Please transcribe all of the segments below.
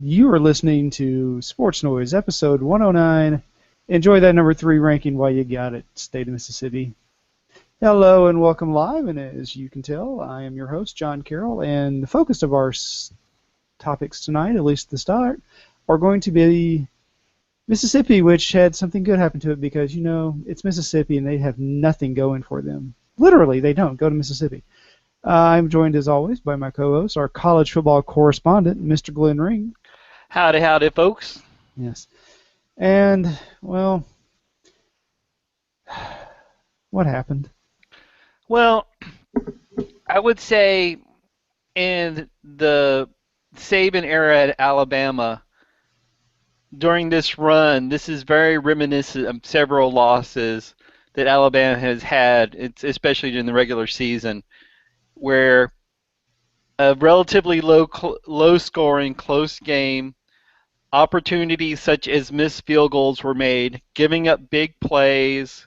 You are listening to Sports Noise, episode 109. Enjoy that number 3 ranking while you got it, State of Mississippi. Hello and welcome live, and as you can tell, I am your host, John Carroll, and the focus of our topics tonight, at least at the start, are going to be Mississippi, which had something good happen to it because, it's Mississippi and they have nothing going for them. Literally, they don't. Go to Mississippi. I'm joined, as always, by my co-host, our college football correspondent, Mr. Glenn Ring. Howdy, howdy, folks. Yes. And, well, what happened? Well, I would say in the Saban era at Alabama, during this run, this is very reminiscent of several losses that Alabama has had, especially in the regular season, where a relatively low-scoring, close game, opportunities such as missed field goals were made, giving up big plays,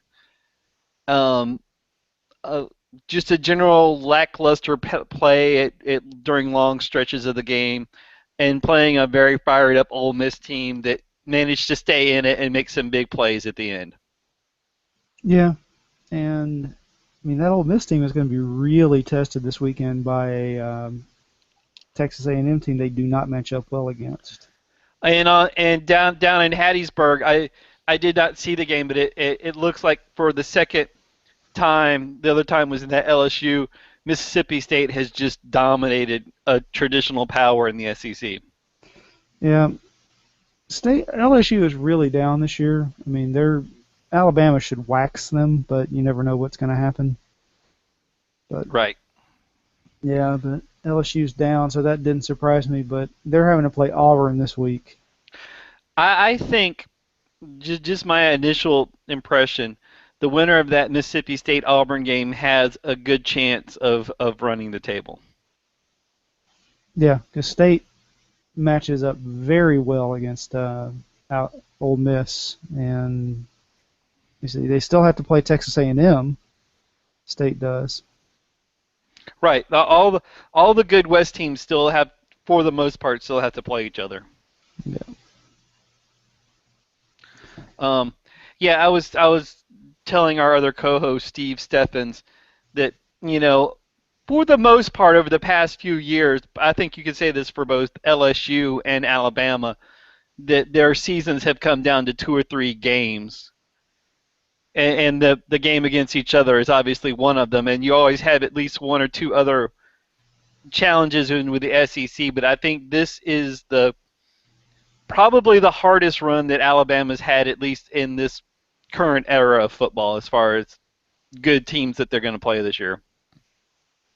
um, just a general lackluster play during long stretches of the game, and playing a very fired up Ole Miss team that managed to stay in it and make some big plays at the end. Yeah, and that Ole Miss team is going to be really tested this weekend by a Texas A&M team they do not match up well against. And down in Hattiesburg, I did not see the game, but it looks like for the second time, the other time was in that LSU, Mississippi State has just dominated a traditional power in the SEC. Yeah, LSU is really down this year. Alabama should wax them, but you never know what's going to happen. But right. Yeah, but LSU's down, so that didn't surprise me. But they're having to play Auburn this week. I think, just my initial impression, the winner of that Mississippi State-Auburn game has a good chance of running the table. Yeah, because State matches up very well against Ole Miss, and you see they still have to play Texas A&M. State does. Right. All the good West teams still have, for the most part, still have to play each other. Yeah. I was telling our other co-host Steve Steffens that, for the most part over the past few years, I think you could say this for both LSU and Alabama, that their seasons have come down to 2 or 3 games. And the game against each other is obviously one of them, and you always have at least 1 or 2 other challenges with the SEC, but I think this is probably the hardest run that Alabama's had, at least in this current era of football, as far as good teams that they're going to play this year.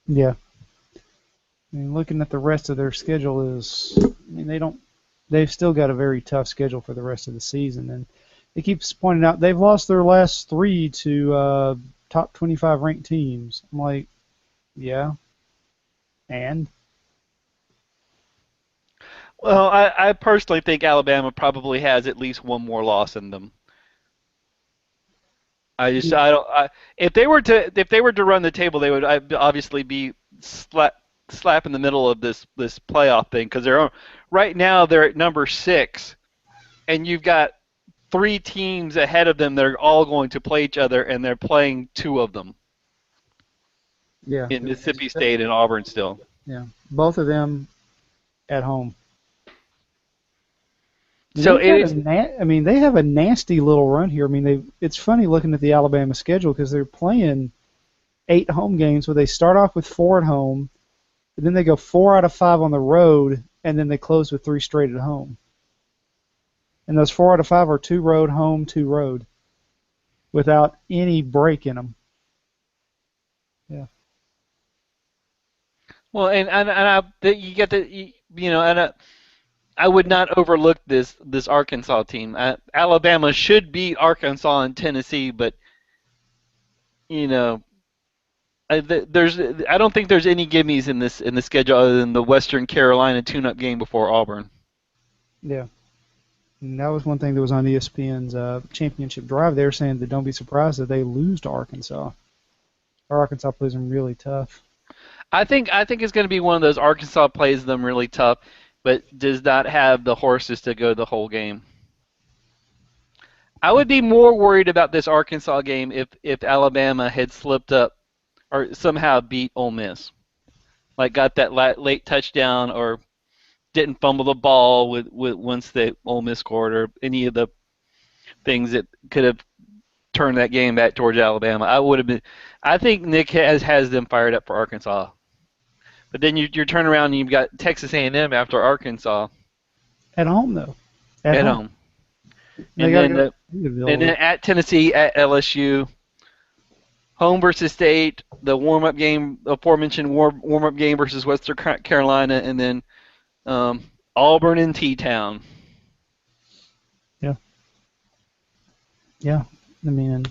Yeah. Looking at the rest of their schedule they've still got a very tough schedule for the rest of the season, and it keeps pointing out they've lost their last 3 to top 25 ranked teams. I'm like, yeah, and? Well, I personally think Alabama probably has at least one more loss in them. If they were to run the table, they would obviously be slap in the middle of this playoff thing, because right now they're at number 6, and you've got 3 teams ahead of them that are all going to play each other, and they're playing 2 of them. Yeah. In Mississippi State and Auburn still. Yeah, both of them at home. So they have a nasty little run here. It's funny looking at the Alabama schedule because they're playing 8 home games where they start off with 4 at home, and then they go 4 out of 5 on the road, and then they close with 3 straight at home. And those 4 out of 5 are 2 road, home, 2 road, without any break in them. Yeah. Well, I would not overlook this Arkansas team. Alabama should beat Arkansas and Tennessee, but I don't think there's any gimmies in the schedule other than the Western Carolina tune-up game before Auburn. Yeah. And that was one thing that was on ESPN's championship drive. They were saying that don't be surprised if they lose to Arkansas. Or Arkansas plays them really tough. I think it's going to be one of those Arkansas plays them really tough. but does not have the horses to go the whole game. I would be more worried about this Arkansas game if Alabama had slipped up or somehow beat Ole Miss, like got that late touchdown or didn't fumble the ball with once the Ole Miss scored, or any of the things that could have turned that game back towards Alabama. I think Nick has them fired up for Arkansas. But then you turn around and you've got Texas A&M after Arkansas At home, though. at home. And then at Tennessee, at LSU, home versus State, the warm-up game, aforementioned warm-up game versus Western Carolina, and then Auburn and T-Town. Yeah. I mean,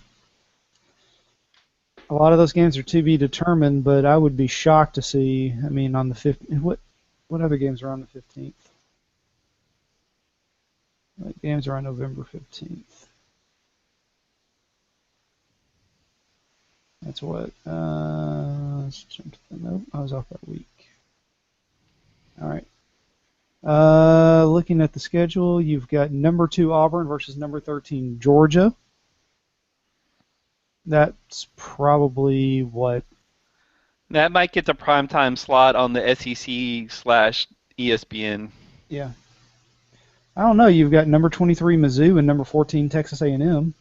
a lot of those games are to be determined, but I would be shocked to see, I mean, on the 15th, what other games are on the 15th? What games are on November 15th? That's what, let's jump to the note. I was off that week. All right. Looking at the schedule, you've got number 2 Auburn versus number 13 Georgia. That's probably what. That might get the primetime slot on the SEC/ESPN. Yeah. I don't know. You've got number 23 Mizzou and number 14 Texas A&M.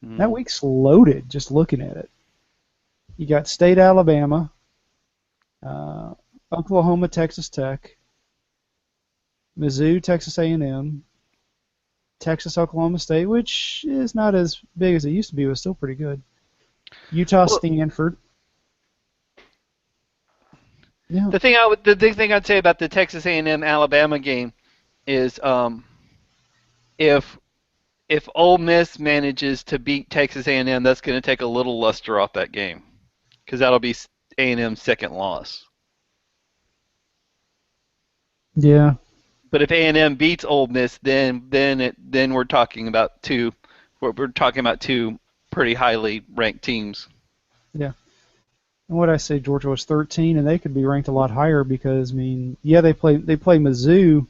That week's loaded. Just looking at it. You got State Alabama, Oklahoma Texas Tech, Mizzou Texas A&M, Texas Oklahoma State, which is not as big as it used to be, but still pretty good. Utah Stanford. Yeah. The thing I'd say about the Texas A&M Alabama game is if Ole Miss manages to beat Texas A&M, that's going to take a little luster off that game, because that'll be A&M's second loss. Yeah. But if A&M beats Ole Miss, then we're talking about two pretty highly ranked teams. Yeah. And what I say, Georgia was 13, and they could be ranked a lot higher because, I mean, yeah, they play Mizzou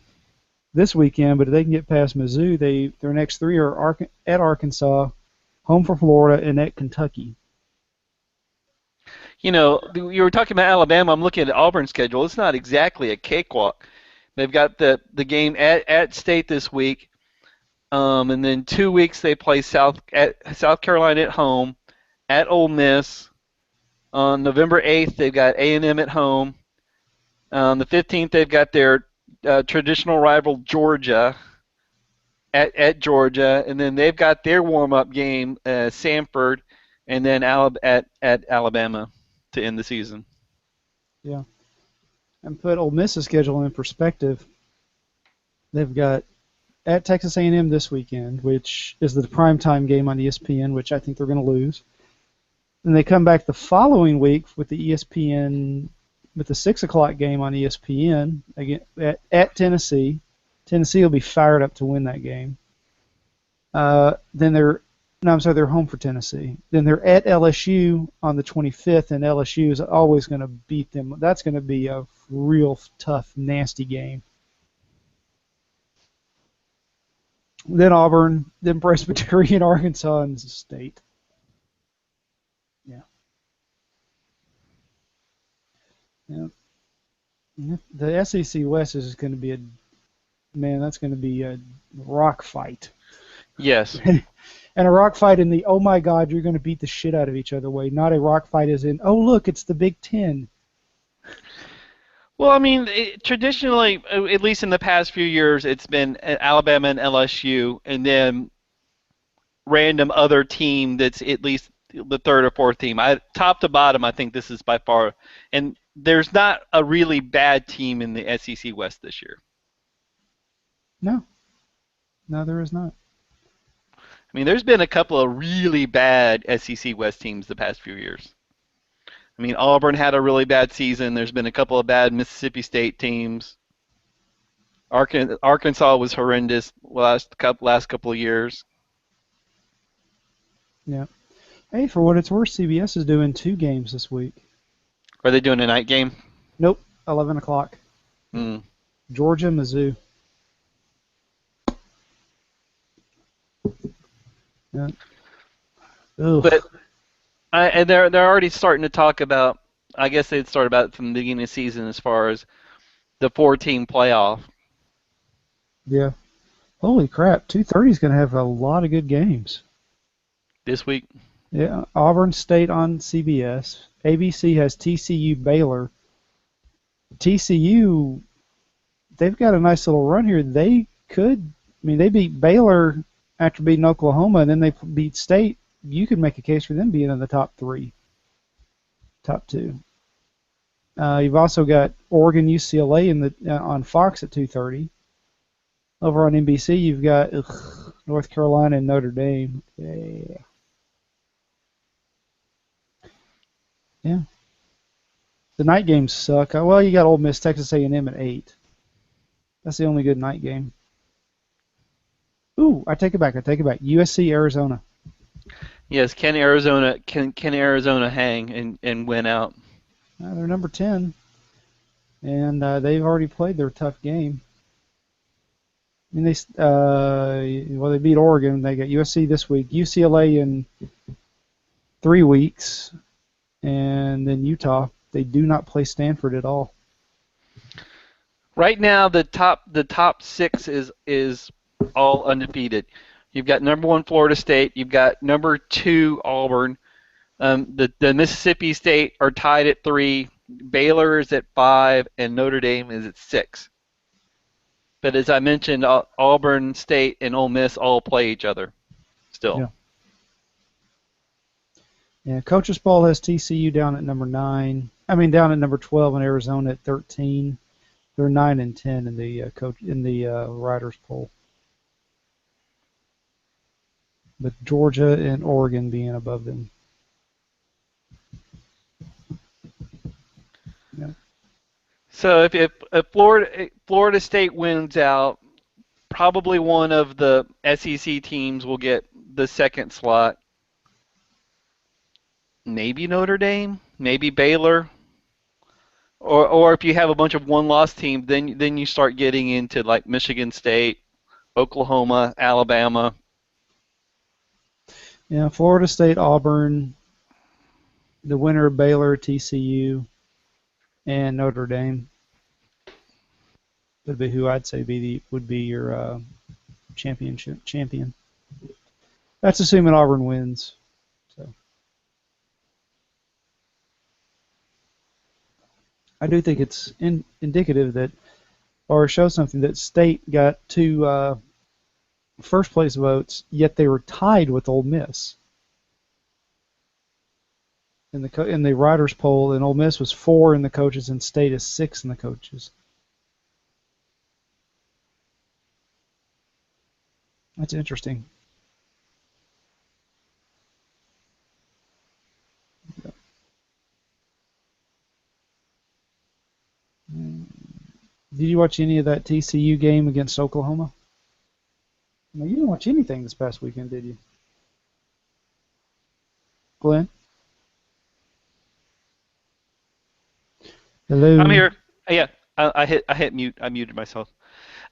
this weekend, but if they can get past Mizzou, their next 3 are at Arkansas, home for Florida, and at Kentucky. You know, you were talking about Alabama. I'm looking at Auburn's schedule. It's not exactly a cakewalk. They've got the game at State this week, and then 2 weeks they play South Carolina at home, at Ole Miss. On November 8th, they've got A&M at home. On the 15th, they've got their traditional rival Georgia at Georgia, and then they've got their warm-up game, Samford, and then at Alabama to end the season. Yeah. And put Ole Miss's schedule in perspective. They've got at Texas A&M this weekend, which is the primetime game on ESPN, which I think they're going to lose. Then they come back the following week with the ESPN, with the 6 o'clock game on ESPN again at Tennessee. Tennessee will be fired up to win that game. They're home for Tennessee. Then they're at LSU on the 25th, and LSU is always going to beat them. That's going to be a real tough, nasty game. Then Auburn, then Presbyterian, Arkansas, and State. Yeah. The SEC West is going to be that's going to be a rock fight. Yes. And a rock fight in the, oh my God, you're going to beat the shit out of each other way. Not a rock fight as in, oh look, it's the Big Ten. Well, I mean, traditionally, at least in the past few years, it's been Alabama and LSU, and then random other team that's at least the third or fourth team. Top to bottom, I think this is by far, and there's not a really bad team in the SEC West this year. No, there is not. I mean, there's been a couple of really bad SEC West teams the past few years. I mean, Auburn had a really bad season. There's been a couple of bad Mississippi State teams. Arkansas was horrendous last couple of years. Yeah. Hey, for what it's worth, CBS is doing 2 games this week. Are they doing a night game? Nope, 11 o'clock. Georgia, Mizzou. Yeah. Ugh. But and they're already starting to talk about. I guess they'd start about it from the beginning of the season as far as the 4-team playoff Yeah. Holy crap! 2:30 is going to have a lot of good games. this week. Yeah. Auburn State on CBS. ABC has TCU Baylor. TCU, they've got a nice little run here. They could. I mean, they beat Baylor after beating Oklahoma, and then they beat State. You could make a case for them being in the top three, top two. You've also got Oregon, UCLA on Fox at 2:30. Over on NBC, you've got North Carolina and Notre Dame. Yeah. Yeah. The night games suck. Well, you got Ole Miss, Texas A&M at 8. That's the only good night game. Ooh, I take it back. USC, Arizona. Yes, can Arizona hang and win out? They're number 10, and they've already played their tough game. I mean, they beat Oregon. They got USC this week, UCLA in 3 weeks, and then Utah. They do not play Stanford at all. Right now, the top 6 is all undefeated. You've got number 1 Florida State. You've got number 2 Auburn. The Mississippi State are tied at 3. Baylor is at 5, and Notre Dame is at 6. But as I mentioned, Auburn State and Ole Miss all play each other still. Yeah. Coaches Ball has TCU down at number 9. Down at number 12, and Arizona at 13. They're 9 and 10 in the Riders poll. With Georgia and Oregon being above them. Yeah. So if Florida State wins out, probably one of the SEC teams will get the second slot. Maybe Notre Dame, maybe Baylor, or if you have a bunch of one-loss teams, then you start getting into like Michigan State, Oklahoma, Alabama. Yeah, Florida State, Auburn, the winner of Baylor, TCU, and Notre Dame would be who I'd say would be your champion. That's assuming Auburn wins. So I do think it's indicative that, or shows something that State got 2 first place votes, yet they were tied with Ole Miss in the Riders poll, and Ole Miss was 4 in the coaches, and State is 6 in the coaches. That's interesting. Did you watch any of that TCU game against Oklahoma? No, you didn't watch anything this past weekend, did you? Glenn? Hello? I'm here. Yeah, I hit mute. I muted myself.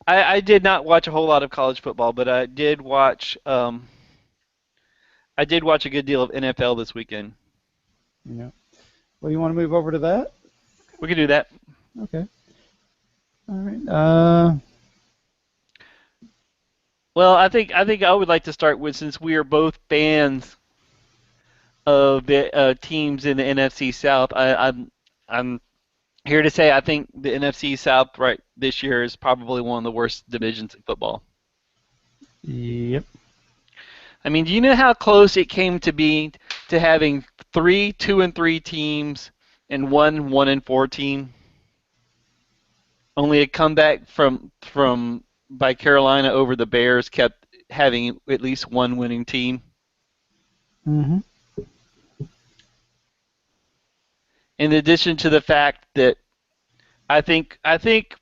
I did not watch a whole lot of college football, but I did watch a good deal of NFL this weekend. Yeah. Well, you want to move over to that? We can do that. Okay. All right. Well, I think I would like to start with, since we are both fans of the teams in the NFC South. I'm here to say I think the NFC South right this year is probably one of the worst divisions in football. Yep. I mean, do you know how close it came to having 3 2-3 teams and 1 1-4 team? Only a comeback by Carolina over the Bears kept having at least one winning team. Mm-hmm. In addition to the fact that I think the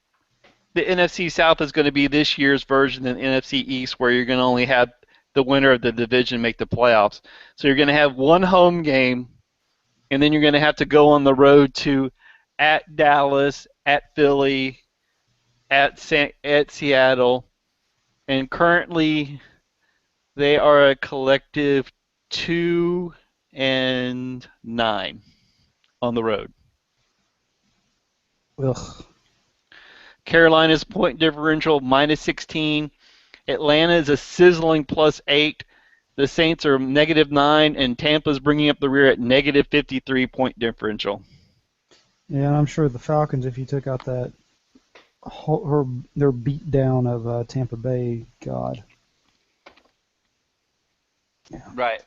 NFC South is going to be this year's version of the NFC East, where you're going to only have the winner of the division make the playoffs. So you're going to have one home game, and then you're going to have to go on the road to at Dallas, at Philly, at Seattle, and currently they are a collective 2-9 on the road. Ugh. Carolina's point differential -16. Atlanta is a sizzling +8. The Saints are -9, and Tampa's bringing up the rear at -53 point differential. Yeah, I'm sure the Falcons, if you took out that their beat down of Tampa Bay, God. Right.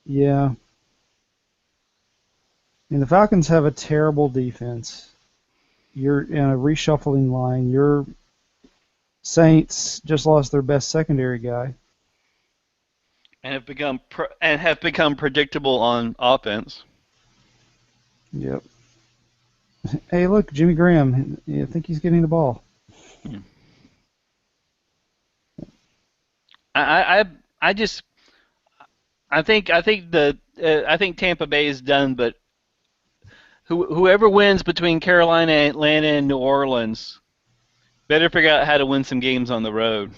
Yeah. I mean, the Falcons have a terrible defense. You're in a reshuffling line. Your Saints just lost their best secondary guy. And have become predictable on offense. Yep. Hey, look, Jimmy Graham. I think he's getting the ball. I think Tampa Bay is done, but whoever wins between Carolina, Atlanta, and New Orleans better figure out how to win some games on the road.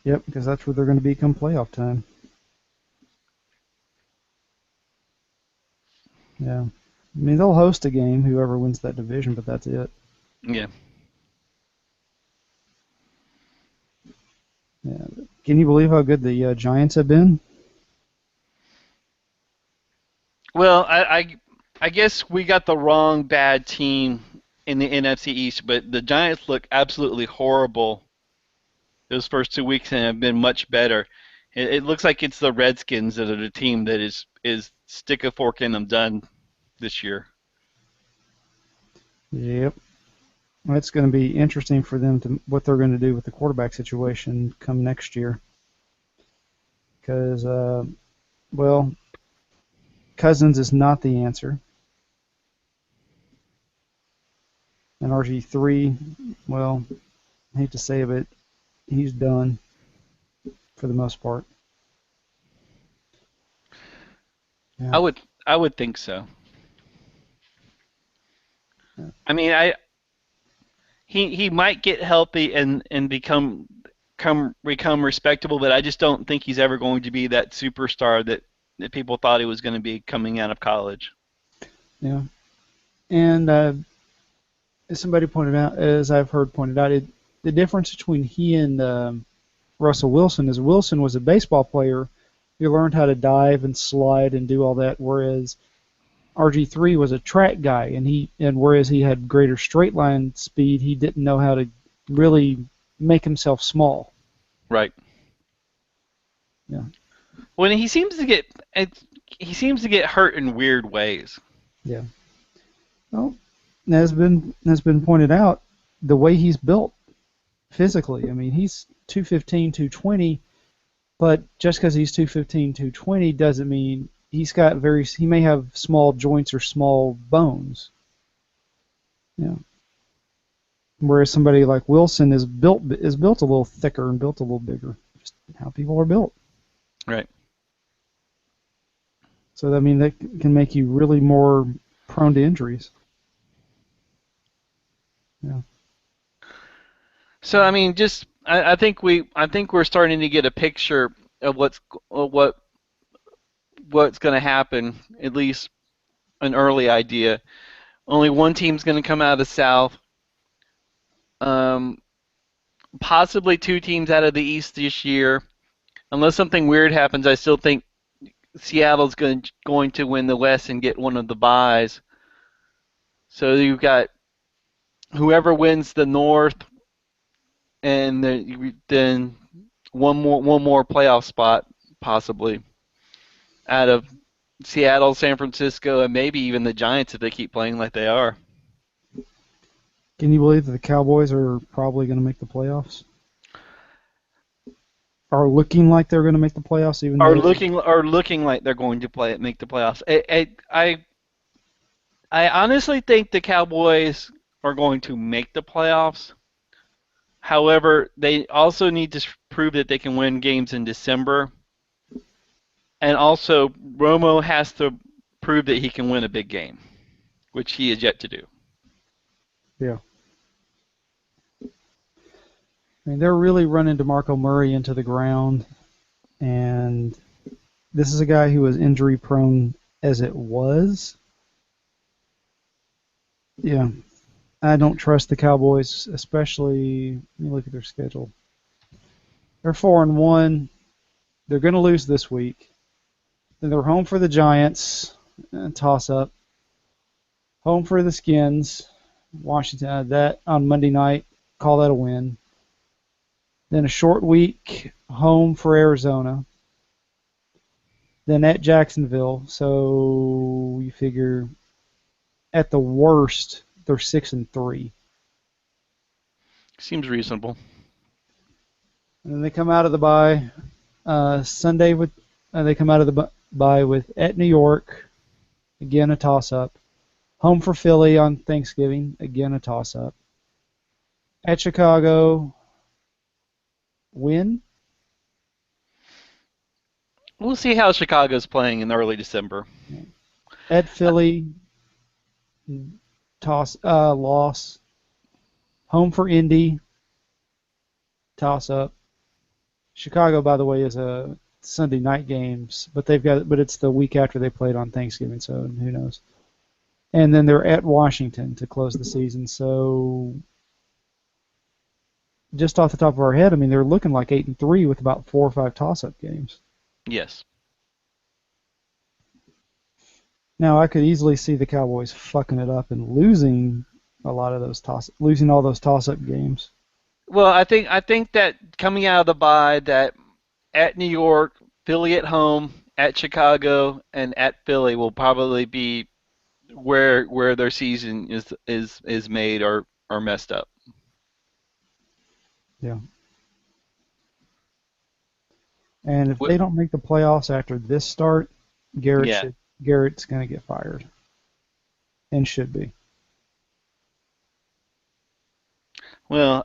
Yep, because that's where they're going to be come playoff time. Yeah. I mean, they'll host a game, whoever wins that division, but that's it. Yeah. Yeah. Can you believe how good the Giants have been? Well, I guess we got the wrong bad team in the NFC East, but the Giants look absolutely horrible those first 2 weeks and have been much better. It looks like it's the Redskins that are the team that is stick a fork in them done this year. Yep. Well, it's going to be interesting for them to what they're going to do with the quarterback situation come next year. Because, well, Cousins is not the answer. And RG3, well, I hate to say it, but he's done for the most part. Yeah. I would think so. Yeah. I mean, he might get healthy and become respectable, but I just don't think he's ever going to be that superstar that people thought he was going to be coming out of college. Yeah. And as somebody pointed out, as I've heard pointed out, the difference between he and Russell Wilson is Wilson was a baseball player who learned how to dive and slide and do all that, whereas RG3 was a track guy, and whereas he had greater straight line speed, he didn't know how to really make himself small. Right. Yeah. When he seems to get hurt in weird ways. Yeah. Well, as been pointed out, the way he's built physically, I mean, he's 215, 220, but just because he's 215, 220 doesn't mean he may have small joints or small bones. Yeah. Whereas somebody like Wilson is built a little thicker and built a little bigger. Just how people are built. Right. So I mean that can make you really more prone to injuries. Yeah. So I mean, I think we're starting to get a picture of what's going to happen, at least an early idea. Only one team's going to come out of the South. Possibly two teams out of the East this year. Unless something weird happens, I still think Seattle's going to win the West and get one of the byes. So you've got whoever wins the North, and then one more playoff spot possibly out of Seattle, San Francisco, and maybe even the Giants if they keep playing like they are. Can you believe that the Cowboys are probably going to make the playoffs? Are looking like they're going to make the playoffs, even are looking like they're going to make the playoffs. I honestly think the Cowboys are going to make the playoffs. However, they also need to prove that they can win games in December. And also, Romo has to prove that he can win a big game, which he is yet to do. Yeah. I mean, they're really running DeMarco Murray into the ground, and this is a guy who was injury prone as it was. Yeah. I don't trust the Cowboys, especially. Let me look at their schedule. They're 4-1. They're going to lose this week. Then they're home for the Giants, toss up. Home for the Skins, Washington. That on Monday night, call that a win. Then a short week, home for Arizona. Then at Jacksonville. So you figure, at the worst, they're 6-3. Seems reasonable. And then they come out of the bye Sunday with. They come out of the bye with at New York, again a toss-up. Home for Philly on Thanksgiving, again a toss-up. At Chicago, win. We'll see how Chicago's playing in early December. At Philly, loss. Home for Indy, toss-up. Chicago, by the way, is a Sunday night games, but it's the week after they played on Thanksgiving, so who knows. And then they're at Washington to close the season. So just off the top of our head, I mean, they're looking like 8-3 with about 4 or 5 toss-up games. Yes. Now I could easily see the Cowboys fucking it up and losing all those toss-up games. Well, I think that coming out of the bye, that at New York, Philly at home, at Chicago, and at Philly will probably be where their season is made or messed up. Yeah. And if they don't make the playoffs after this start, Garrett's going to get fired, and should be. Well,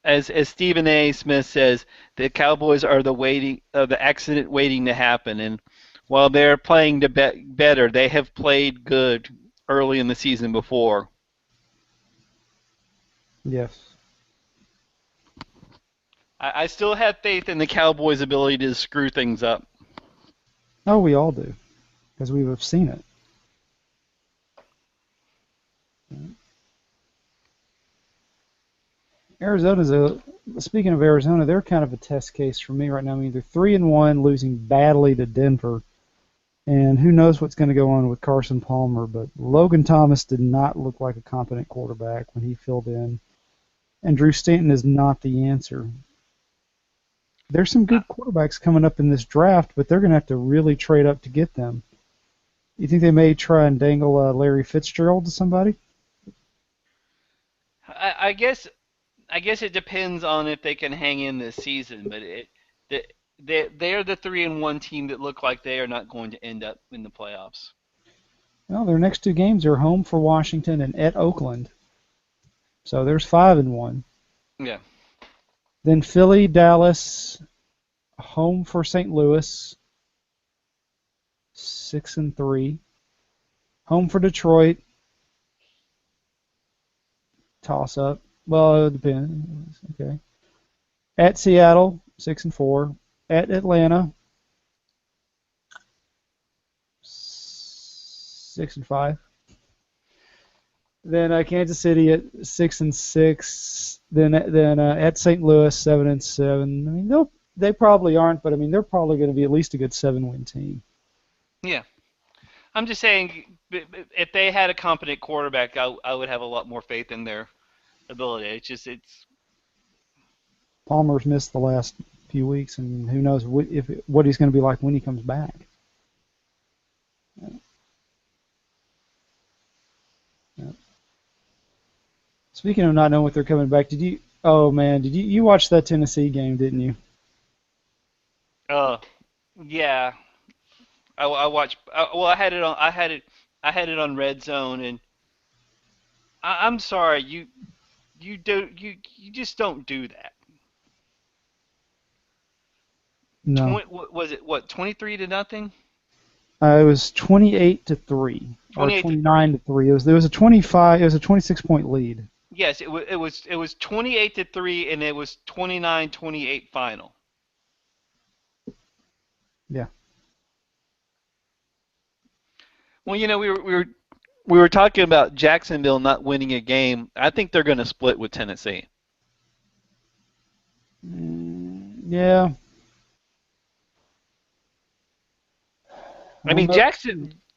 as Stephen A. Smith says, the Cowboys are the accident waiting to happen, and while they're playing better, they have played good early in the season before. Yes. I still have faith in the Cowboys' ability to screw things up. Oh, we all do, because we have seen it. Speaking of Arizona, they're kind of a test case for me right now. I mean, they're 3-1, losing badly to Denver, and who knows what's going to go on with Carson Palmer. But Logan Thomas did not look like a competent quarterback when he filled in, and Drew Stanton is not the answer. There's some good quarterbacks coming up in this draft, but they're going to have to really trade up to get them. You think they may try and dangle Larry Fitzgerald to somebody? I guess it depends on if they can hang in this season, but they're the 3-1 team that look like they are not going to end up in the playoffs. Well, their next 2 games are home for Washington and at Oakland. So there's 5-1. Yeah. Then Philly, Dallas, home for St. Louis, 6-3. Home for Detroit, toss up. Well, it depends. Okay. At Seattle, 6-4. At Atlanta, 6-5. Then Kansas City at 6-6. Then at St. Louis, 7-7. I mean, they probably aren't, but I mean, they're probably going to be at least a good 7-win team. Yeah, I'm just saying, if they had a competent quarterback, I would have a lot more faith in their ability. It's Palmer's missed the last few weeks, and who knows what he's going to be like when he comes back. Yeah. Speaking of not knowing what they're coming back, did you watch that Tennessee game, didn't you? Yeah. I watched. Well, I had it on. I had it on Red Zone, and I'm sorry, you just don't do that. No. Was it what, 23-0? It was 28-3 or 29-3. There was a 25. It was a 26-point lead. Yes, it was 28-3, and it was 29-28 final. Yeah. Well, we were talking about Jacksonville not winning a game. I think they're going to split with Tennessee. Yeah. I mean,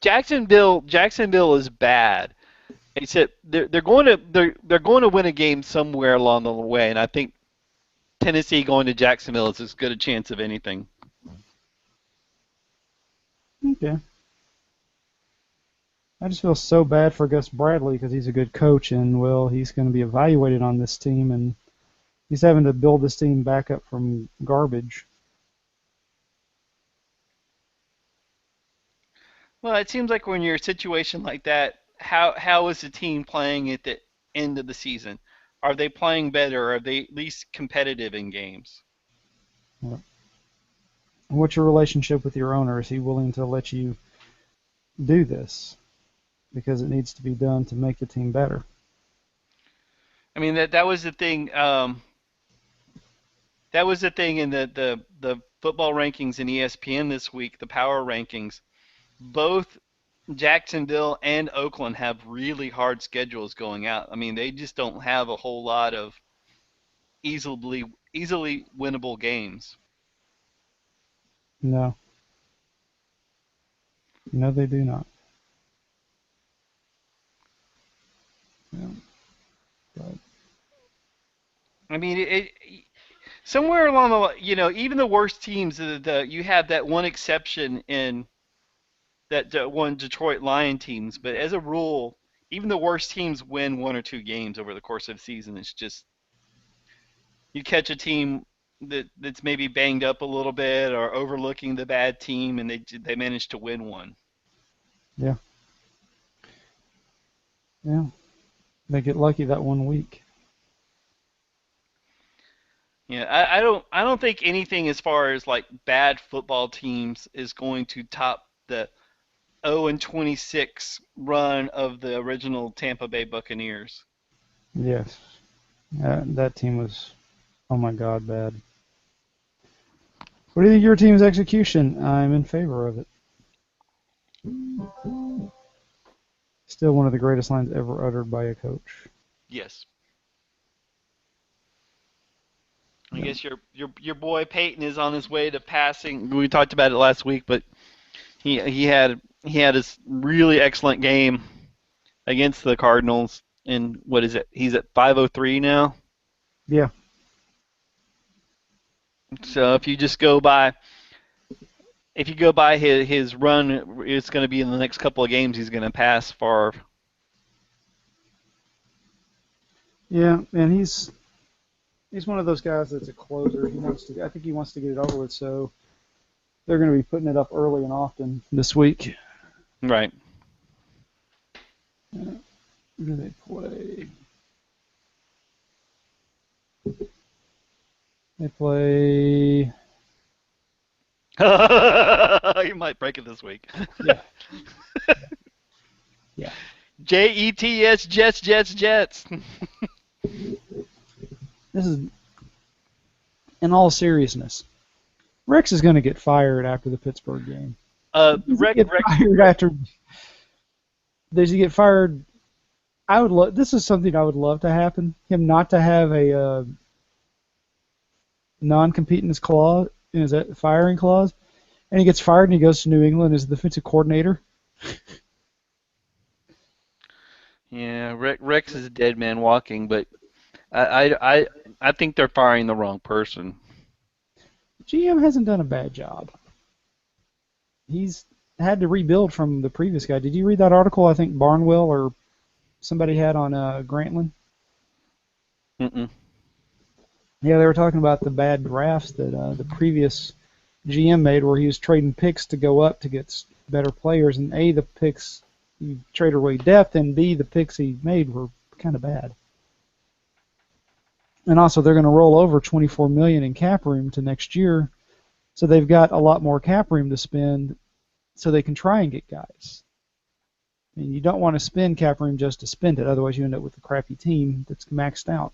Jacksonville is bad. Except they're going to win a game somewhere along the way, and I think Tennessee going to Jacksonville is as good a chance of anything. Okay. I just feel so bad for Gus Bradley because he's a good coach, and well, he's going to be evaluated on this team, and he's having to build this team back up from garbage. Well, it seems like when you're in a situation like that, how is the team playing at the end of the season? Are they playing better? Are they at least competitive in games? Yeah. What's your relationship with your owner? Is he willing to let you do this? Because it needs to be done to make the team better. I mean, that was the thing. That was the thing in the football rankings in ESPN this week, the power rankings. Both Jacksonville and Oakland have really hard schedules going out. I mean, they just don't have a whole lot of easily winnable games. No. No, they do not. Yeah. But I mean, somewhere along the even the worst teams, you have that one exception in that one Detroit Lion teams, but as a rule, even the worst teams win one or two games over the course of the season. It's just you catch a team that's maybe banged up a little bit or overlooking the bad team, and they manage to win one. yeah. Yeah. They get lucky that 1 week. Yeah, I don't think anything as far as like bad football teams is going to top the 0-26 run of the original Tampa Bay Buccaneers. Yes. That team was, oh my God, bad. What do you think of your team's execution? I'm in favor of it. Still one of the greatest lines ever uttered by a coach. Yes. I guess your boy Peyton is on his way to passing. We talked about it last week, but he had his really excellent game against the Cardinals. And what is it? He's at 503 now. Yeah. So if you go by his run, it's going to be in the next couple of games. He's going to pass Favre. Yeah, and he's one of those guys that's a closer. I think he wants to get it over with, so they're going to be putting it up early and often this week. Right. Who do they play? They play. You might break it this week. Yeah. Yeah. Jets, Jets. This is, in all seriousness, Rex is going to get fired after the Pittsburgh game. Rex fired after. Does he get fired? This is something I would love to happen. Him not to have a non-compete in his clause, in his firing clause, and he gets fired and he goes to New England as the defensive coordinator. Yeah, Rex is a dead man walking, but I think they're firing the wrong person. GM hasn't done a bad job. He's had to rebuild from the previous guy. Did you read that article? I think Barnwell or somebody had on Grantland. Mm-mm. Yeah, they were talking about the bad drafts that the previous GM made, where he was trading picks to go up to get better players, and A, the picks he traded away depth, and B, the picks he made were kind of bad. And also, they're going to roll over $24 million in cap room to next year, so they've got a lot more cap room to spend so they can try and get guys. And you don't want to spend cap room just to spend it, otherwise you end up with a crappy team that's maxed out.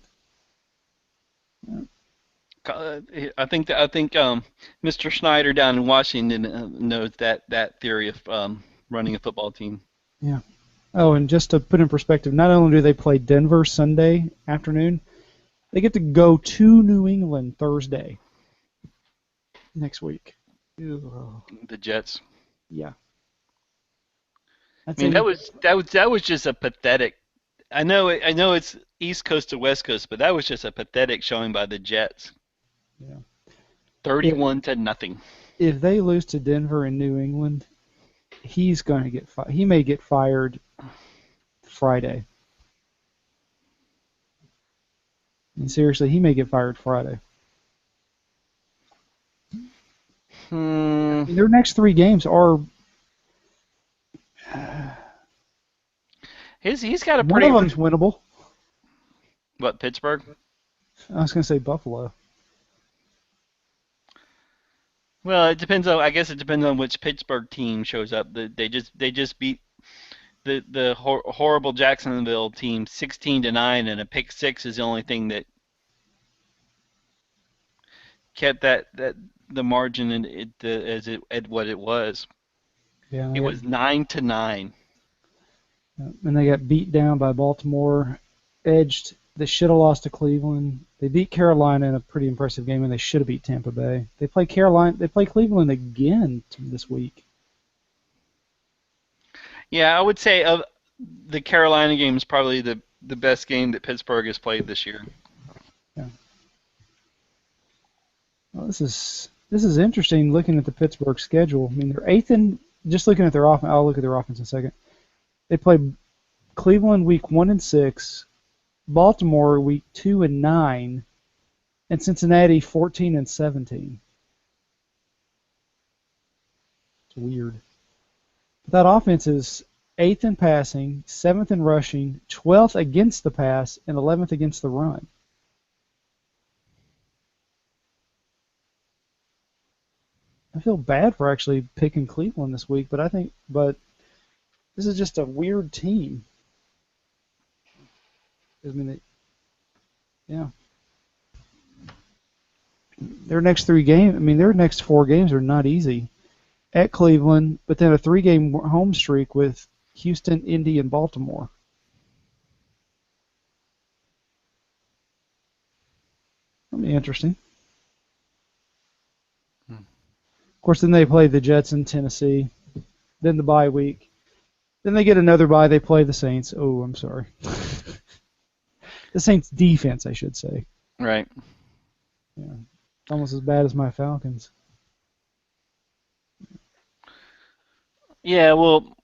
I think Mr. Schneider down in Washington knows that theory of running a football team. Yeah. Oh, and just to put in perspective, not only do they play Denver Sunday afternoon, they get to go to New England Thursday next week. Ew. The Jets. Yeah. I mean, that was just a pathetic. I know it's East Coast to West Coast, but that was just a pathetic showing by the Jets. Yeah. 31-0. If they lose to Denver and New England, he's going to get he may get fired Friday. And seriously, he may get fired Friday. I mean, their next 3 games are. He's got a One pretty. of them's winnable. What, Pittsburgh? I was going to say Buffalo. Well, I guess it depends on which Pittsburgh team shows up. They just beat the horrible Jacksonville team 16-9, and a pick six is the only thing that kept the margin at what it was. Yeah, it was 9-9. And they got beat down by Baltimore, edged. They should have lost to Cleveland. They beat Carolina in a pretty impressive game, and they should have beat Tampa Bay. They play Cleveland again this week. Yeah, I would say the Carolina game is probably the best game that Pittsburgh has played this year. Yeah. Well, this is interesting looking at the Pittsburgh schedule. I mean, they're 8th in, just looking at their offense. I'll look at their offense in a second. They play Cleveland week 1 and 6, Baltimore week 2 and 9, and Cincinnati 14 and 17. It's weird. But that offense is 8th in passing, 7th in rushing, 12th against the pass, and 11th against the run. I feel bad for actually picking Cleveland this week, but this is just a weird team. I mean, yeah. Their next 4 games are not easy. At Cleveland, but then a 3-game home streak with Houston, Indy, and Baltimore. That'll be interesting. Of course, then they play the Jets in Tennessee. Then the bye week. Then they get another bye. They play the Saints. Oh, I'm sorry. The Saints defense, I should say. Right. Yeah. It's almost as bad as my Falcons. Yeah, well,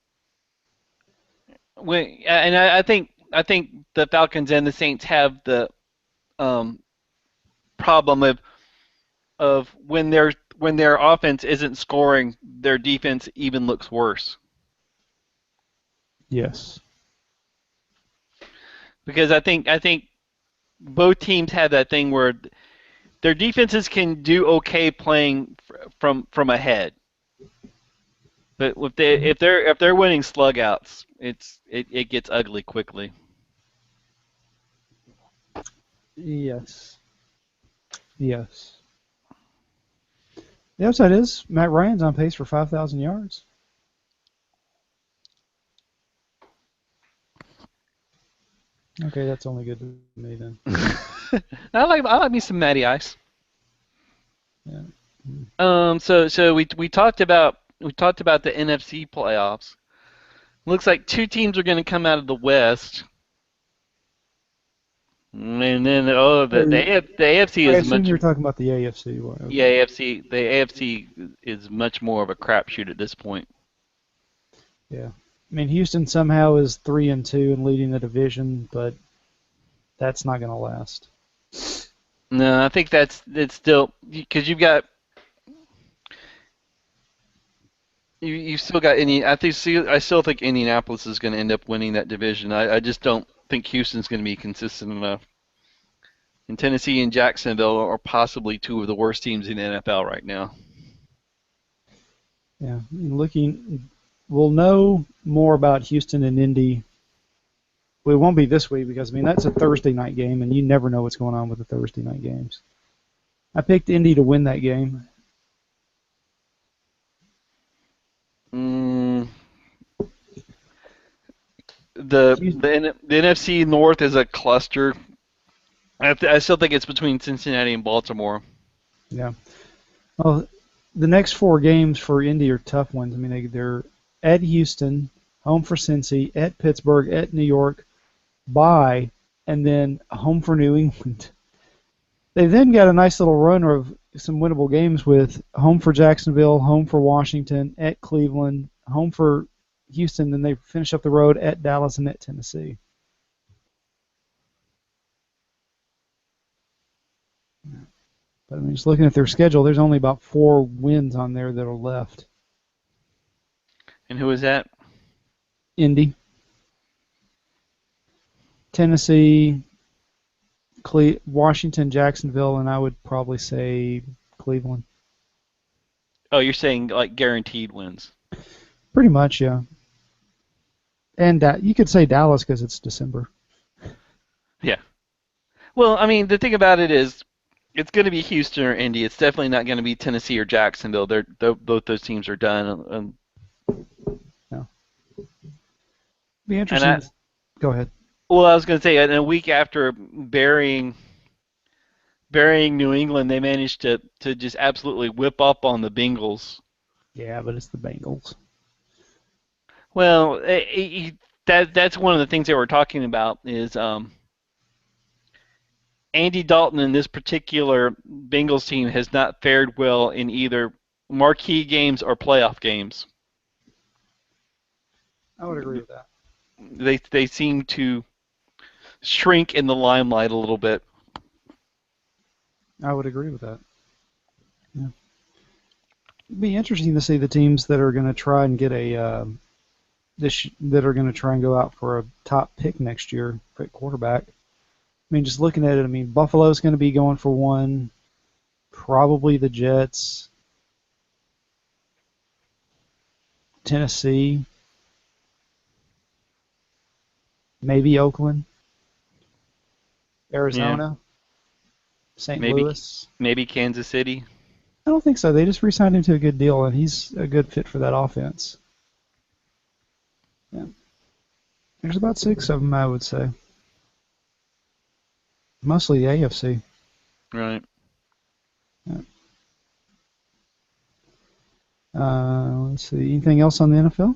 I think the Falcons and the Saints have the problem of when their offense isn't scoring, their defense even looks worse. Yes. Because I think both teams have that thing where their defenses can do okay playing from ahead. But if they're winning slugouts, it gets ugly quickly. Yes. Yes. The upside is Matt Ryan's on pace for 5,000 yards. Okay, that's only good to me then. I like me some Matty Ice. Yeah. So we talked about the NFC playoffs. Looks like 2 teams are going to come out of the West. And then the AFC I is assume much. you're talking about the AFC. Well, okay. Yeah, the AFC is much more of a crapshoot at this point. Yeah. I mean, Houston somehow is 3-2 and leading the division, but that's not going to last. No, I think it's still because you've still got I still think Indianapolis is going to end up winning that division. I just don't think Houston's going to be consistent enough. And Tennessee and Jacksonville are possibly 2 of the worst teams in the NFL right now. Yeah, we'll know more about Houston and Indy. Well, it won't be this week because that's a Thursday night game, and you never know what's going on with the Thursday night games. I picked Indy to win that game. Mm, the NFC North is a cluster. I still think it's between Cincinnati and Baltimore. Yeah. Well, the next 4 games for Indy are tough ones. They're at Houston, home for Cincy, at Pittsburgh, at New York, bye, and then home for New England. They've then got a nice little run of some winnable games with home for Jacksonville, home for Washington, at Cleveland, home for Houston, then they finish up the road at Dallas and at Tennessee. But just looking at their schedule, there's only about 4 wins on there that are left. And who is that? Indy, Tennessee, Washington, Jacksonville, and I would probably say Cleveland. Oh, you're saying like guaranteed wins. Pretty much, yeah. And you could say Dallas because it's December. Yeah. Well, the thing about it is, it's going to be Houston or Indy. It's definitely not going to be Tennessee or Jacksonville. Both those teams are done. Yeah. Be interesting. Go ahead. Well, I was going to say, in a week after burying New England, they managed to just absolutely whip up on the Bengals. Yeah, but it's the Bengals. Well, that's one of the things they were talking about is Andy Dalton and this particular Bengals team has not fared well in either marquee games or playoff games. I would agree with that. They seem to shrink in the limelight a little bit. I would agree with that. Yeah. It'd be interesting to see the teams that are going to try and get that are going to try and go out for a top pick next year for quarterback. Just looking at it, Buffalo's going to be going for one, probably the Jets, Tennessee, maybe Oakland, Arizona, St. Louis. Maybe Kansas City. I don't think so. They just re-signed him to a good deal, and he's a good fit for that offense. Yeah. There's about 6 of them, I would say. Mostly the AFC. Right. Yeah. Let's see. Anything else on the NFL?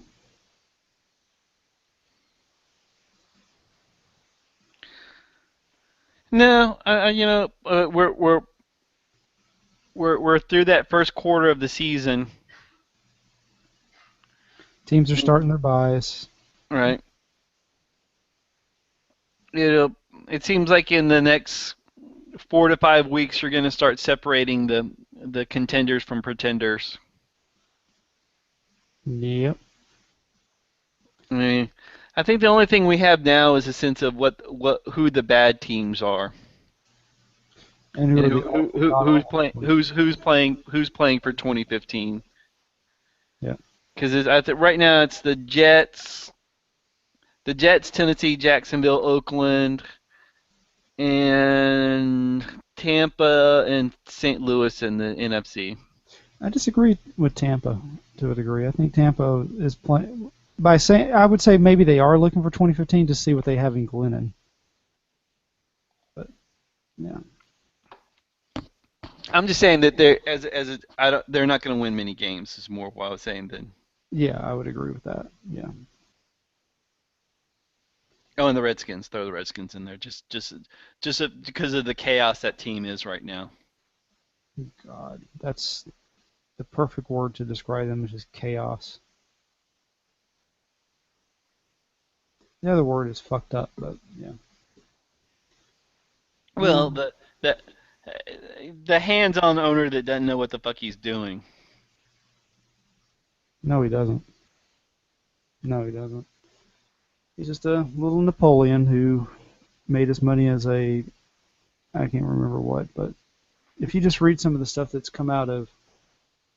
No, we're through that first quarter of the season. Teams are starting their buys. Right. It seems like in the next 4 to 5 weeks you're going to start separating the contenders from pretenders. Yep. I think the only thing we have now is a sense of who the bad teams are. And who's playing for 2015. Yeah. Because right now it's the Jets, Tennessee, Jacksonville, Oakland, and Tampa and St. Louis in the NFC. I disagree with Tampa to a degree. I think Tampa is playing by saying I would say maybe they are looking for 2015 to see what they have in Glennon. But yeah. I'm just saying that they're not going to win many games. Is more what I was saying then. Yeah, I would agree with that. Yeah. Oh, and the Redskins. Throw the Redskins in there just because of the chaos that team is right now. God, that's the perfect word to describe them, is just chaos. The other word is fucked up, but yeah. Well, the hands-on owner that doesn't know what the fuck he's doing. No, he doesn't. No, he doesn't. He's just a little Napoleon who made his money as I can't remember what, but if you just read some of the stuff that's come out of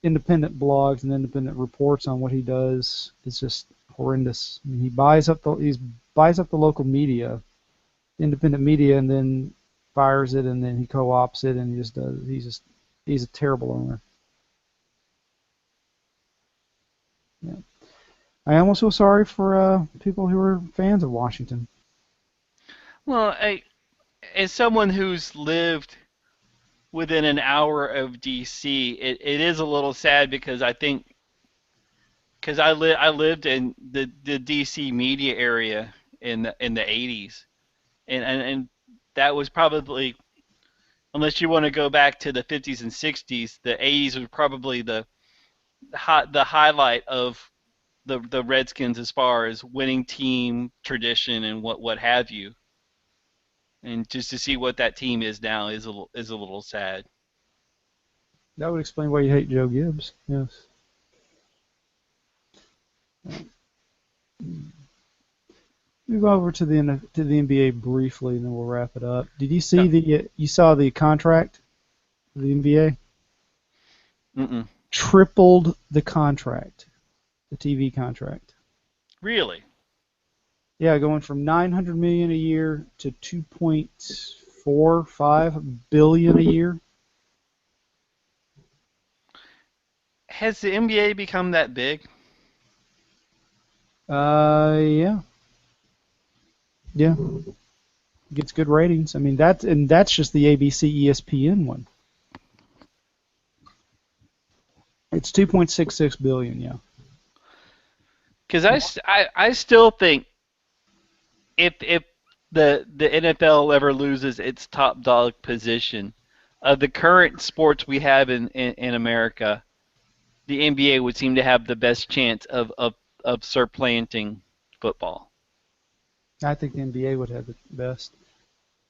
independent blogs and independent reports on what he does is just horrendous. I mean, he buys up the local media, independent media, and then fires it, and then he co-ops it, and he's a terrible owner. Yeah. I almost feel sorry for people who are fans of Washington. Well, as someone who's lived within an hour of DC, it is a little sad because I lived in the DC media area in the 80s, and that was probably, unless you want to go back to the 50s and 60s, the 80s was probably the highlight of the Redskins as far as winning team tradition and what have you. And just to see what that team is now is a little sad. That would explain why you hate Joe Gibbs. Yes. Move over to the NBA briefly, and then we'll wrap it up. Did you see you saw the contract of the NBA? Mm-mm. Tripled the contract, the TV contract. Really? Yeah, going from $900 million a year to $2.45 billion a year. Has the NBA become that big? Yeah. Yeah. Gets good ratings. I mean, that's just the ABC ESPN one. It's 2.66 billion, yeah. Because I still think if the NFL ever loses its top dog position of the current sports we have in America, the NBA would seem to have the best chance of supplanting football. I think the NBA would have the best.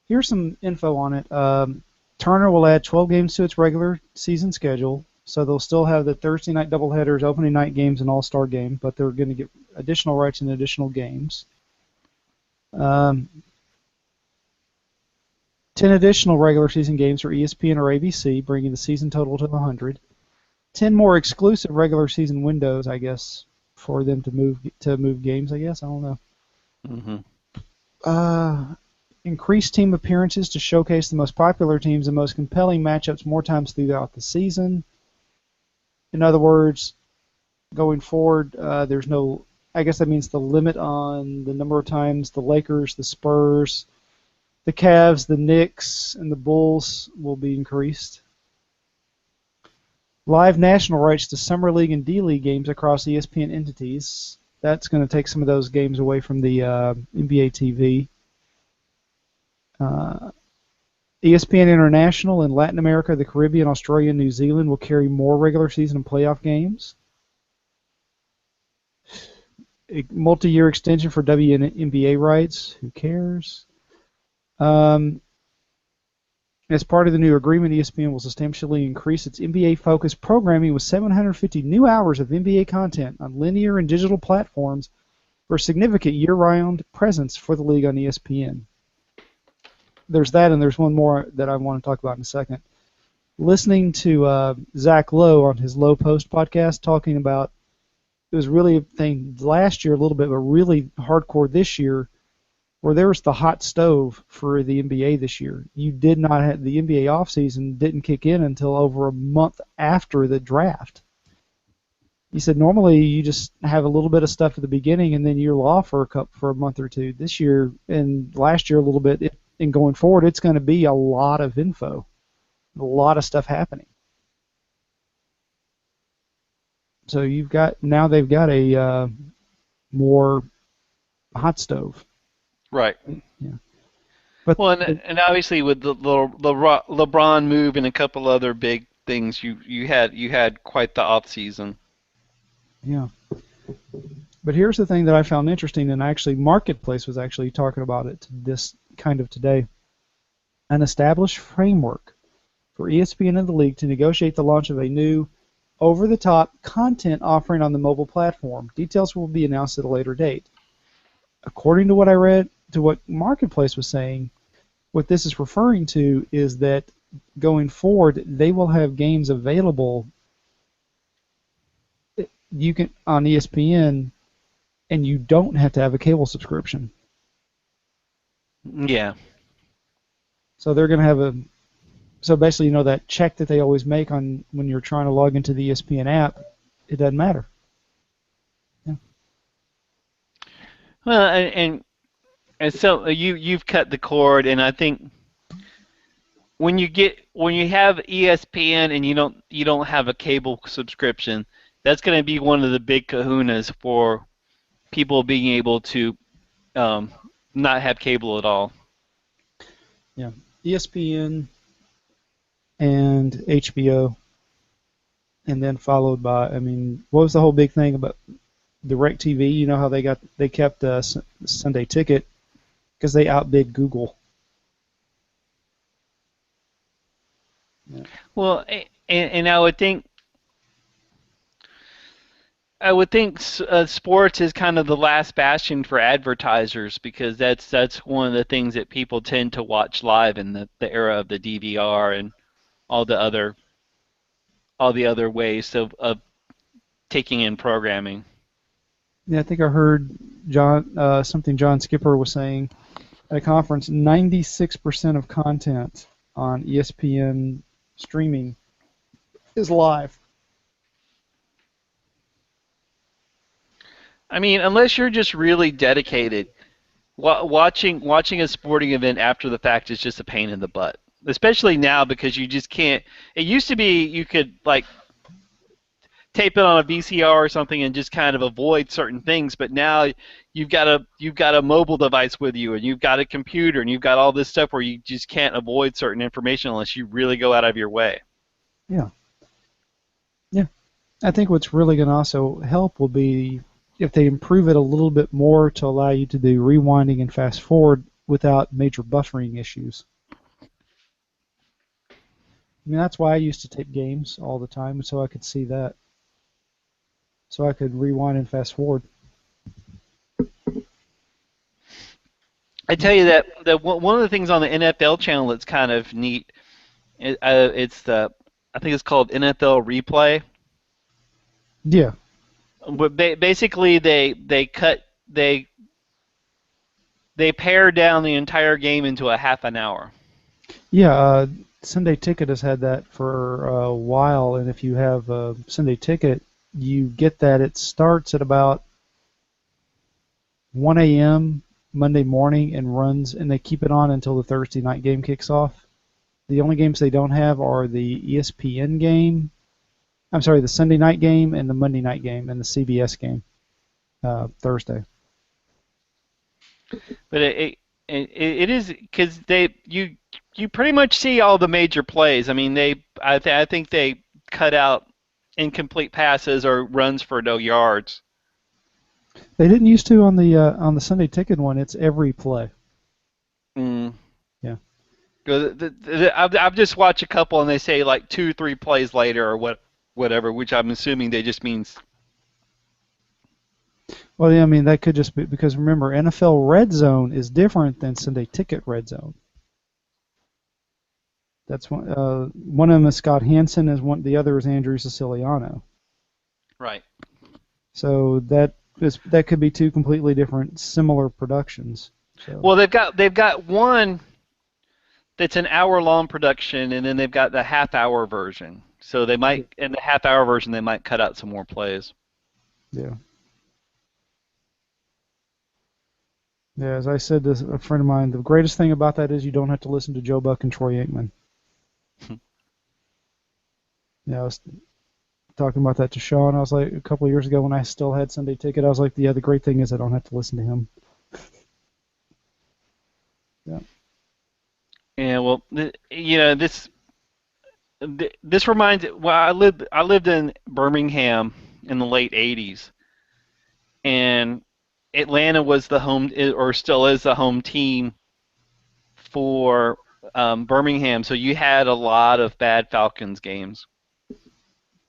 Here's some info on it. Turner will add 12 games to its regular season schedule, so they'll still have the Thursday night doubleheaders, opening night games, and all-star game, but they're going to get additional rights in additional games. 10 additional regular season games for ESPN or ABC, bringing the season total to 100. 10 more exclusive regular season windows, I guess, for them to move games, I guess. I don't know. Mm-hmm. Increased team appearances to showcase the most popular teams and most compelling matchups more times throughout the season. In other words, going forward, there's no, I guess that means the limit on the number of times the Lakers, the Spurs, the Cavs, the Knicks, and the Bulls will be increased. Live national rights to Summer League and D-League games across ESPN entities. That's going to take some of those games away from the NBA TV. ESPN International in Latin America, the Caribbean, Australia, and New Zealand will carry more regular season and playoff games. A multi-year extension for WNBA rights. Who cares? As part of the new agreement, ESPN will substantially increase its NBA-focused programming with 750 new hours of NBA content on linear and digital platforms for a significant year-round presence for the league on ESPN. There's that, and there's one more that I want to talk about in a second. Listening to Zach Lowe on his Low Post podcast talking about, it was really a thing last year a little bit, but really hardcore this year, where there was the hot stove for the NBA this year. You did not have the NBA offseason didn't kick in until over a month after the draft. He said normally you just have a little bit of stuff at the beginning and then you're off for a month or two. This year and last year a little bit, and going forward, it's going to be a lot of info, a lot of stuff happening. So they've got a more hot stove. Right. Yeah. But well, and obviously with the LeBron move and a couple other big things, you had quite the off season. Yeah. But here's the thing that I found interesting, and actually Marketplace was actually talking about it this kind of today. An established framework for ESPN and the league to negotiate the launch of a new over-the-top content offering on the mobile platform. Details will be announced at a later date. According to what I read, to what Marketplace was saying, what this is referring to is that going forward, they will have games available you can on ESPN, and you don't have to have a cable subscription. Yeah. So they're going to have so basically, that check that they always make on when you're trying to log into the ESPN app, it doesn't matter. Yeah. Well, and so you've cut the cord, and I think when you have ESPN and you don't have a cable subscription, that's going to be one of the big kahunas for people being able to not have cable at all. Yeah. ESPN and HBO, and then followed by, what was the whole big thing about DirecTV? You know how they kept Sunday Ticket because they outbid Google. Yeah. Well, and I would think sports is kind of the last bastion for advertisers because that's one of the things that people tend to watch live in the era of the DVR and all the other ways of taking in programming. Yeah, I think I heard something John Skipper was saying at a conference. 96% of content on ESPN streaming is live. I mean, unless you're just really dedicated, watching a sporting event after the fact is just a pain in the butt. Especially now because you just can't. It used to be you could like tape it on a VCR or something and just kind of avoid certain things, but now you've got a mobile device with you and you've got a computer and you've got all this stuff where you just can't avoid certain information unless you really go out of your way. Yeah. Yeah. I think what's really going to also help will be if they improve it a little bit more to allow you to do rewinding and fast forward without major buffering issues. That's why I used to tape games all the time, so I could see that. So I could rewind and fast forward. I tell you that one of the things on the NFL channel that's kind of neat, I think it's called NFL Replay. Yeah. But basically they pare down the entire game into a half an hour. Yeah, Sunday Ticket has had that for a while, and if you have a Sunday Ticket, you get that. It starts at about 1 a.m. Monday morning and runs, and they keep it on until the Thursday night game kicks off. The only games they don't have are the ESPN game, the Sunday night game and the Monday night game and the CBS game Thursday. But it is because you pretty much see all the major plays. I mean, I think they cut out incomplete passes or runs for no yards. They didn't used to on the Sunday Ticket one. It's every play. Mm. Yeah. I've just watched a couple, and they say like 2-3 plays later or whatever, which I'm assuming they just means. Well, yeah, that could just be because remember, NFL Red Zone is different than Sunday Ticket Red Zone. That's one. One of them is Scott Hansen, the other is Andrew Siciliano. Right. So that could be two completely different, similar productions. So. Well, they've got one that's an hour-long production, and then they've got the half-hour version. So they might, in the half-hour version, they might cut out some more plays. Yeah. Yeah, as I said to a friend of mine, the greatest thing about that is you don't have to listen to Joe Buck and Troy Aikman. Yeah, I was talking about that to Sean. I was like, a couple of years ago when I still had Sunday Ticket, I was like, yeah, the great thing is I don't have to listen to him. Yeah. Yeah, well, this reminds. Well, I lived in Birmingham in the late '80s, and Atlanta was the home, or still is the home team for Birmingham. So you had a lot of bad Falcons games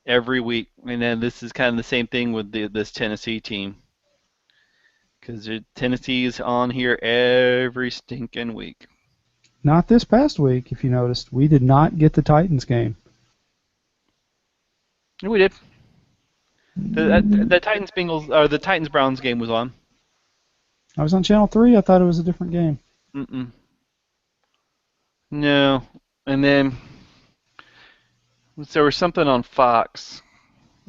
every week, and then this is kind of the same thing with this Tennessee team, because Tennessee's on here every stinking week. Not this past week, if you noticed. We did not get the Titans game. We did. The Titans Bengals or the Titans Browns game was on. I was on Channel 3. I thought it was a different game. Mm-mm. No, and then there was something on Fox.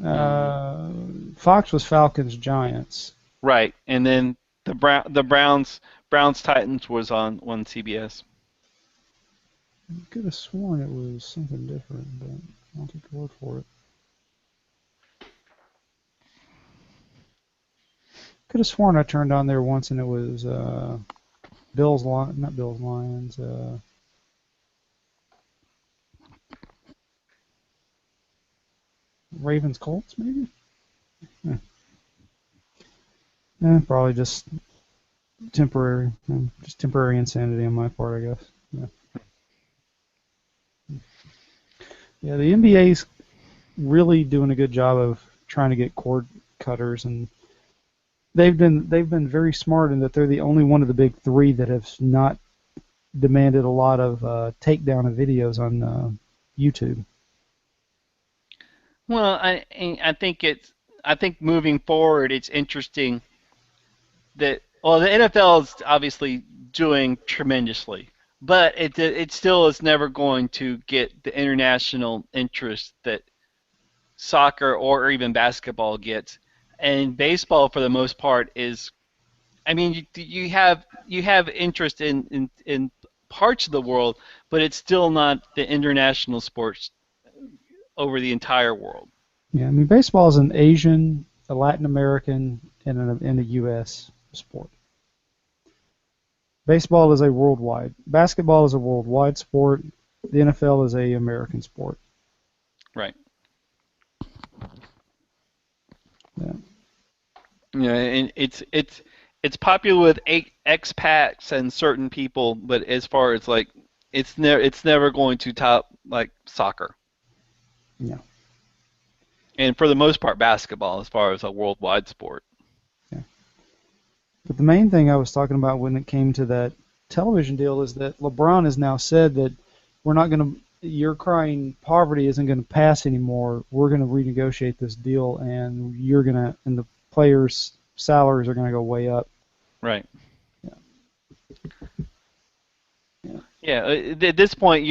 Fox was Falcons Giants. Right, and then the Browns Titans was on CBS. I could have sworn it was something different, but I'll take your word for it. Could have sworn I turned on there once and it was not Bills Lions. Ravens Colts maybe. Probably just temporary insanity on my part, I guess. Yeah, the NBA's really doing a good job of trying to get cord cutters, and they've been very smart in that they're the only one of the big three that have not demanded a lot of takedown of videos on YouTube. Well, I think moving forward, it's interesting that the NFL is obviously doing tremendously, but it still is never going to get the international interest that soccer or even basketball gets. And baseball, for the most part, is, I mean, you have interest in parts of the world, but it's still not the international sports over the entire world. Yeah, I mean baseball is an Asian, a Latin American, and a U.S. sport. Baseball is a worldwide. Basketball is a worldwide sport. The NFL is a American sport. Right. Yeah. Yeah, and it's popular with expats and certain people, but as far as like, it's never going to top like soccer. Yeah. And for the most part, basketball as far as a worldwide sport. Yeah. But the main thing I was talking about when it came to that television deal is that LeBron has now said that we're not going to. You're crying poverty isn't going to pass anymore. We're going to renegotiate this deal, and the players' salaries are going to go way up. Right. Yeah. Yeah. Yeah. At this point,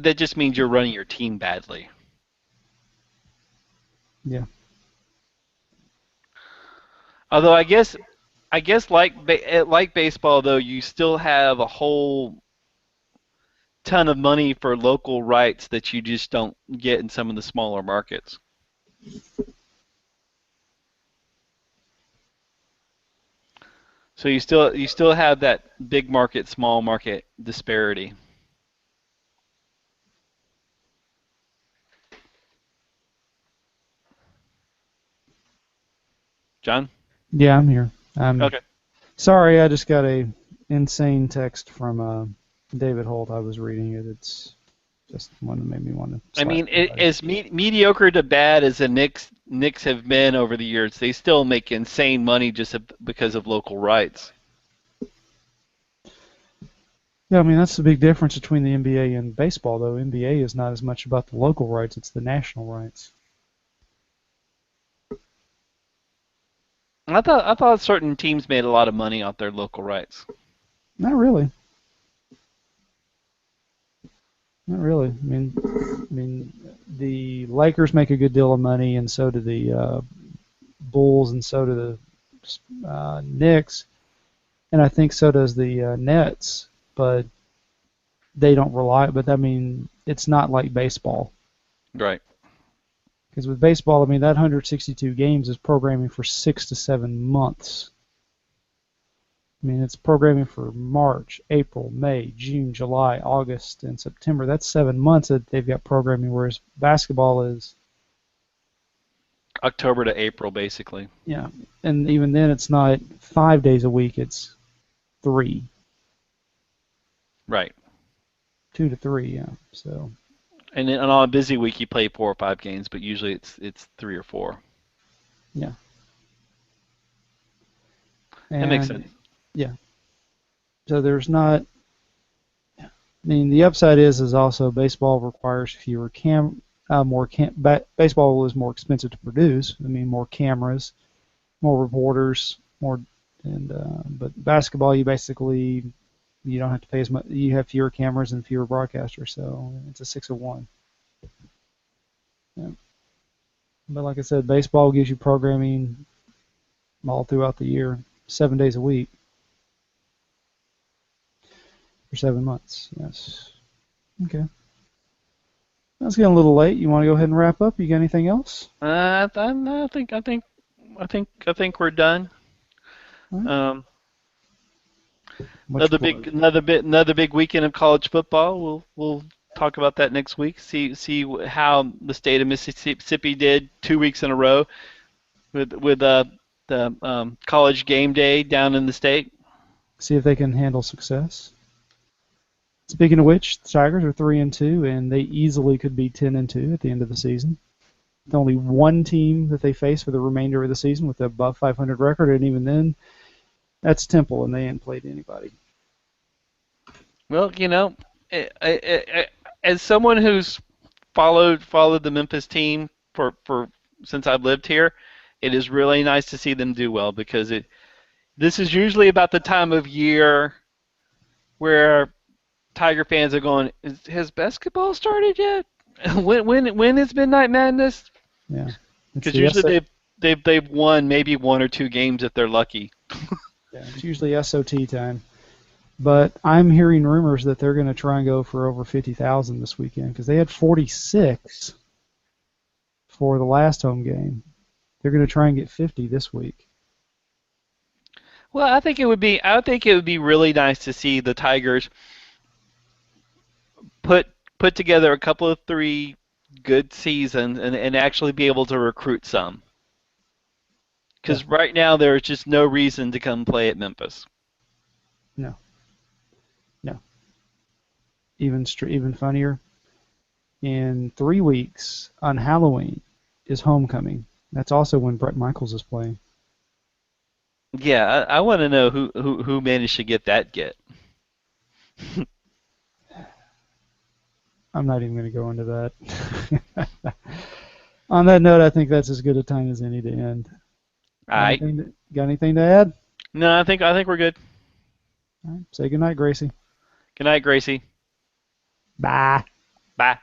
that just means you're running your team badly. Yeah. Although I guess like baseball though, you still have a whole ton of money for local rights that you just don't get in some of the smaller markets. So you still have that big market, small market disparity. John? Yeah, I'm here. Okay. Sorry, I just got a insane text from David Holt. I was reading it. It's just one that made me want to. I mean, as mediocre to bad as the Knicks have been over the years, they still make insane money just because of local rights. Yeah, I mean that's the big difference between the NBA and baseball, though. NBA is not as much about the local rights; it's the national rights. I thought certain teams made a lot of money off their local rights. Not really. Not really. I mean, the Lakers make a good deal of money, and so do the Bulls, and so do the Knicks, and I think so does the Nets. But they don't rely. But I mean, it's not like baseball. Right. Because with baseball, I mean that 162 games is programming for 6 to 7 months. I mean, it's programming for March, April, May, June, July, August, and September. That's 7 months that they've got programming, whereas basketball is October to April, basically. yeah, and even then, it's not 5 days a week; it's 3, Right. 2 to 3, yeah. So. And then on a busy week, you play 4 or 5 games, but usually it's 3 or 4. Yeah. That makes sense. Yeah. So there's not. I mean, the upside is also baseball requires fewer Baseball is more expensive to produce. I mean, more cameras, more reporters, more, and but basketball, you don't have to pay as much. You have fewer cameras and fewer broadcasters, so it's a 6-1. Yeah. But like I said, baseball gives you programming all throughout the year, 7 days a week for 7 months. Yes. Okay. That's getting a little late. You want to go ahead and wrap up? You got anything else? I think we're done. All right. Um, Much plug. another big weekend of college football. We'll talk about that next week. See how the state of Mississippi did 2 weeks in a row with the college game day down in the state. See if they can handle success. Speaking of which, the Tigers are 3-2, and they easily could be 10-2 at the end of the season. The only one team that they face for the remainder of the season with a above 500 record, and even then, that's Temple, and they ain't played anybody. Well, as someone who's followed the Memphis team for since I've lived here, it is really nice to see them do well because this is usually about the time of year where Tiger fans are going, has basketball started yet? when is Midnight Madness? Yeah. Because usually they've won maybe 1 or 2 games if they're lucky. Yeah, it's usually SOT time. But I'm hearing rumors that they're going to try and go for over 50,000 this weekend because they had 46 for the last home game. They're going to try and get 50 this week. Well, I think it would be really nice to see the Tigers put together a couple of 3 good seasons and actually be able to recruit some. Because right now there's just no reason to come play at Memphis. No. Even funnier. In 3 weeks on Halloween is homecoming. That's also when Bret Michaels is playing. Yeah, I want to know who managed to get that get. I'm not even going to go into that. On that note, I think that's as good a time as any to end. All right. Got anything to add? No, I think we're good. All right. Say goodnight, Gracie. Good night, Gracie. Bye. Bye.